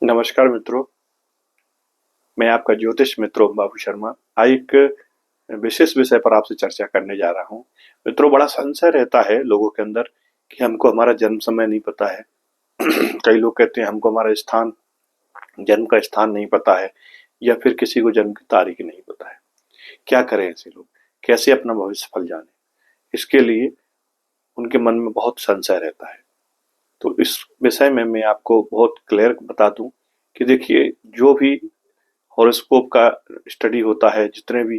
नमस्कार मित्रों, मैं आपका ज्योतिष मित्र ओम बाबू शर्मा। आज एक विशेष विषय पर आपसे चर्चा करने जा रहा हूँ। मित्रों, बड़ा संशय रहता है लोगों के अंदर कि हमको हमारा जन्म समय नहीं पता है। कई लोग कहते हैं हमको हमारा स्थान, जन्म का स्थान नहीं पता है, या फिर किसी को जन्म की तारीख नहीं पता है। क्या करें ऐसे लोग? कैसे अपना भविष्य फल जाने? इसके लिए उनके मन में बहुत संशय रहता है। तो इस विषय में मैं आपको बहुत क्लियर बता दूं कि देखिए, जो भी हॉरोस्कोप का स्टडी होता है, जितने भी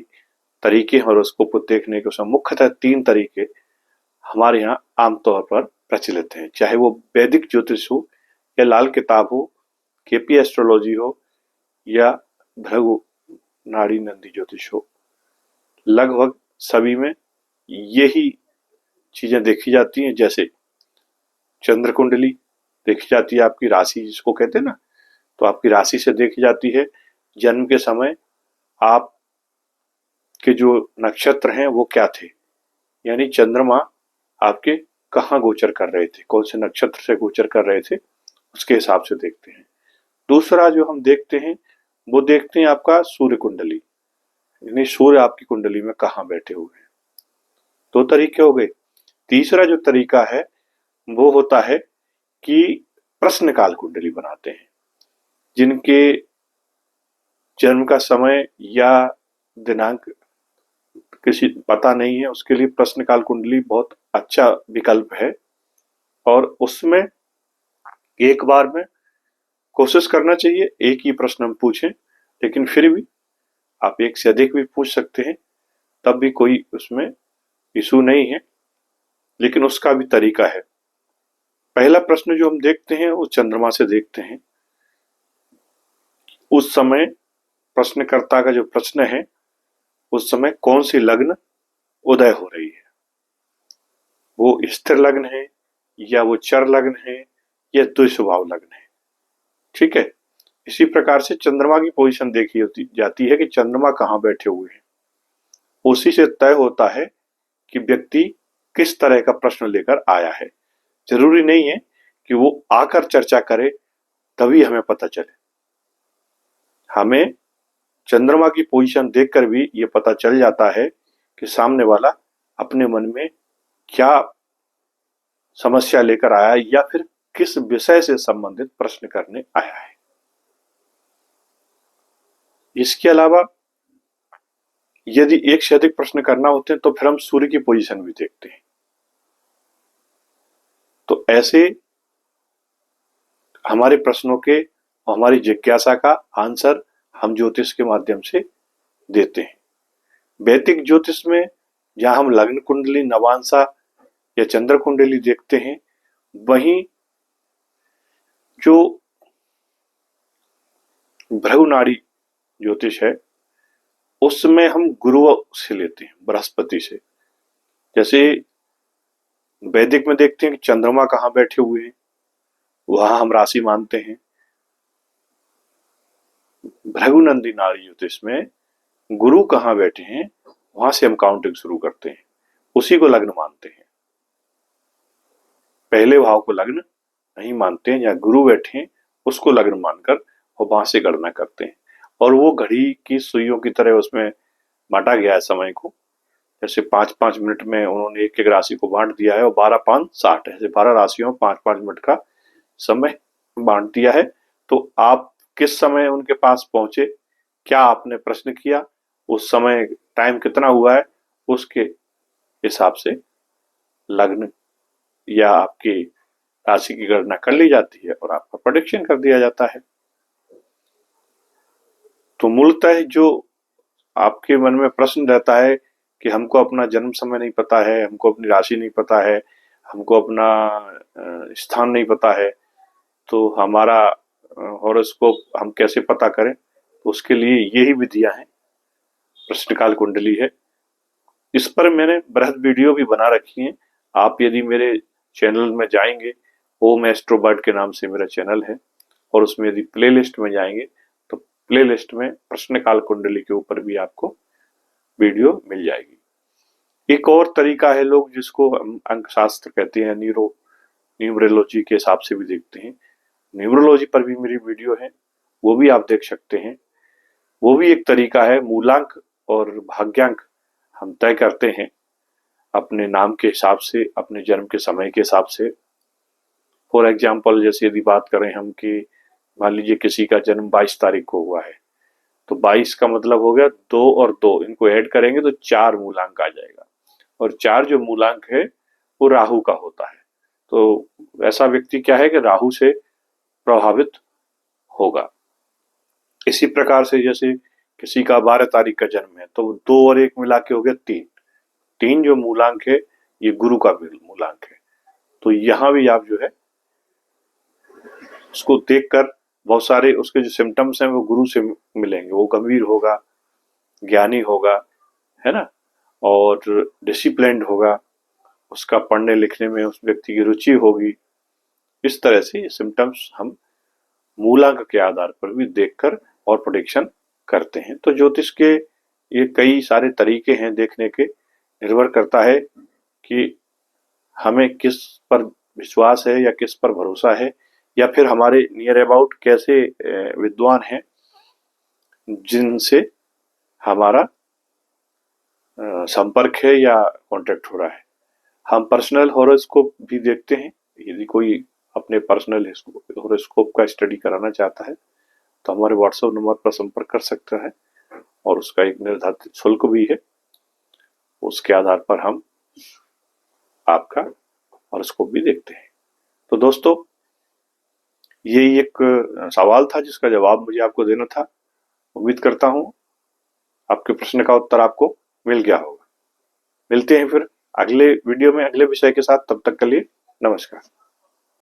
तरीके हॉरोस्कोप को देखने के, उसमें मुख्यतः 3 तरीके हमारे यहाँ आमतौर पर प्रचलित हैं। चाहे वो वैदिक ज्योतिष हो, या लाल किताब हो, केपी एस्ट्रोलॉजी हो, या भृगु नाड़ी नंदी ज्योतिष हो, लगभग सभी में यही चीजें देखी जाती हैं। जैसे चंद्र कुंडली देखी जाती है, आपकी राशि जिसको कहते हैं ना, तो आपकी राशि से देखी जाती है। जन्म के समय आपके जो नक्षत्र हैं वो क्या थे, यानी चंद्रमा आपके कहाँ गोचर कर रहे थे, कौन से नक्षत्र से गोचर कर रहे थे, उसके हिसाब से देखते हैं। दूसरा जो हम देखते हैं, वो देखते हैं आपका सूर्य कुंडली, यानी सूर्य आपकी कुंडली में कहाँ बैठे हुए हैं। 2 तरीके हो गए। तीसरा जो तरीका है वो होता है कि प्रश्न काल कुंडली बनाते हैं। जिनके जन्म का समय या दिनांक किसी पता नहीं है, उसके लिए प्रश्न काल कुंडली बहुत अच्छा विकल्प है। और उसमें एक बार में कोशिश करना चाहिए एक ही प्रश्न हम पूछें, लेकिन फिर भी आप एक से अधिक भी पूछ सकते हैं, तब भी कोई उसमें इशू नहीं है, लेकिन उसका भी तरीका है। पहला प्रश्न जो हम देखते हैं वो चंद्रमा से देखते हैं। उस समय प्रश्नकर्ता का जो प्रश्न है, उस समय कौन सी लग्न उदय हो रही है, वो स्थिर लग्न है, या वो चर लग्न है, या द्विस्वभाव लग्न है। ठीक है। इसी प्रकार से चंद्रमा की पोजीशन देखी जाती है कि चंद्रमा कहाँ बैठे हुए हैं। उसी से तय होता है कि व्यक्ति किस तरह का प्रश्न लेकर आया है। जरूरी नहीं है कि वो आकर चर्चा करे तभी हमें पता चले। हमें चंद्रमा की पोजीशन देखकर भी ये पता चल जाता है कि सामने वाला अपने मन में क्या समस्या लेकर आया है, या फिर किस विषय से संबंधित प्रश्न करने आया है। इसके अलावा यदि एक से अधिक प्रश्न करना होते हैं तो फिर हम सूर्य की पोजीशन भी देखते हैं। तो ऐसे हमारे प्रश्नों के और हमारी जिज्ञासा का आंसर हम ज्योतिष के माध्यम से देते हैं। वैदिक ज्योतिष में जहां हम लग्न कुंडली, नवांशा या चंद्र कुंडली देखते हैं, वहीं जो भृगु नाड़ी ज्योतिष है, उसमें हम गुरु से लेते हैं, बृहस्पति से। जैसे वैदिक में देखते हैं कि चंद्रमा कहाँ बैठे हुए हैं, वहां हम राशि मानते हैं। भृगुनंदी नाड़ी ज्योतिष में गुरु कहाँ बैठे हैं, वहां से हम काउंटिंग शुरू करते हैं, उसी को लग्न मानते हैं। पहले भाव को लग्न नहीं मानते हैं, या गुरु बैठे हैं उसको लग्न मानकर और वहां से गणना करते हैं। और वो घड़ी की सुइयों की तरह उसमें बांटा गया है समय को। जैसे 5-5 मिनट में उन्होंने एक एक राशि को बांट दिया है, और 12-5-60 ऐसे 12 राशियों में 5-5 मिनट का समय बांट दिया है। तो आप किस समय उनके पास पहुंचे, क्या आपने प्रश्न किया, उस समय टाइम कितना हुआ है, उसके हिसाब से लग्न या आपकी राशि की गणना कर ली जाती है और आपका प्रेडिक्शन कर दिया जाता है। तो मूलतः जो आपके मन में प्रश्न रहता है कि हमको अपना जन्म समय नहीं पता है, हमको अपनी राशि नहीं पता है, हमको अपना स्थान नहीं पता है, तो हमारा हॉरोस्कोप हम कैसे पता करें, तो उसके लिए यही विधियां हैं। प्रश्नकाल कुंडली है, इस पर मैंने बृहद वीडियो भी बना रखी है। आप यदि मेरे चैनल में जाएंगे, ओम एस्ट्रोबर्ड के नाम से मेरा चैनल है, और उसमें यदि प्लेलिस्ट में जाएंगे तो प्लेलिस्ट में प्रश्नकाल कुंडली के ऊपर भी आपको वीडियो मिल जाएगी। एक और तरीका है, लोग जिसको हम अंक शास्त्र कहते हैं, न्यूमरोलॉजी के हिसाब से भी देखते हैं। न्यूमरोलॉजी पर भी मेरी वीडियो है, वो भी आप देख सकते हैं। वो भी एक तरीका है, मूलांक और भाग्यांक हम तय करते हैं अपने नाम के हिसाब से, अपने जन्म के समय के हिसाब से। फॉर एग्जाम्पल जैसे यदि बात करें हम कि मान लीजिए किसी का जन्म 22 तारीख को हुआ है, तो 22 का मतलब हो गया 2 और 2, इनको ऐड करेंगे तो 4 मूलांक आ जाएगा। और 4 जो मूलांक है वो राहु का होता है। तो ऐसा व्यक्ति क्या है कि राहु से प्रभावित होगा। इसी प्रकार से जैसे किसी का 12 तारीख का जन्म है, तो 2 और 1 मिला के हो गया 3। 3 जो मूलांक है ये गुरु का भी मूलांक है। तो यहाँ भी आप जो है उसको देखकर बहुत सारे उसके जो सिम्टम्स हैं वो गुरु से मिलेंगे। वो गंभीर होगा, ज्ञानी होगा, है ना, और डिसिप्लिन्ड होगा, उसका पढ़ने लिखने में उस व्यक्ति की रुचि होगी। इस तरह से सिम्टम्स हम मूलांक के आधार पर भी देखकर और प्रेडिक्शन करते हैं। तो ज्योतिष के ये कई सारे तरीके हैं देखने के, निर्भर करता है कि हमें किस पर विश्वास है या किस पर भरोसा है, या फिर हमारे नियर अबाउट कैसे विद्वान हैं जिनसे हमारा संपर्क है या कांटेक्ट हो रहा है। हम पर्सनल हॉरोस्कोप भी देखते हैं। यदि कोई अपने पर्सनल हॉरोस्कोप का स्टडी कराना चाहता है तो हमारे व्हाट्सएप नंबर पर संपर्क कर सकता है, और उसका एक निर्धारित शुल्क भी है। उसके आधार पर हम आपका हॉरोस्कोप भी देखते हैं। तो दोस्तों, यही एक सवाल था जिसका जवाब मुझे आपको देना था। उम्मीद करता हूँ आपके प्रश्न का उत्तर आपको मिल गया होगा। मिलते हैं फिर अगले वीडियो में अगले विषय के साथ। तब तक के लिए नमस्कार।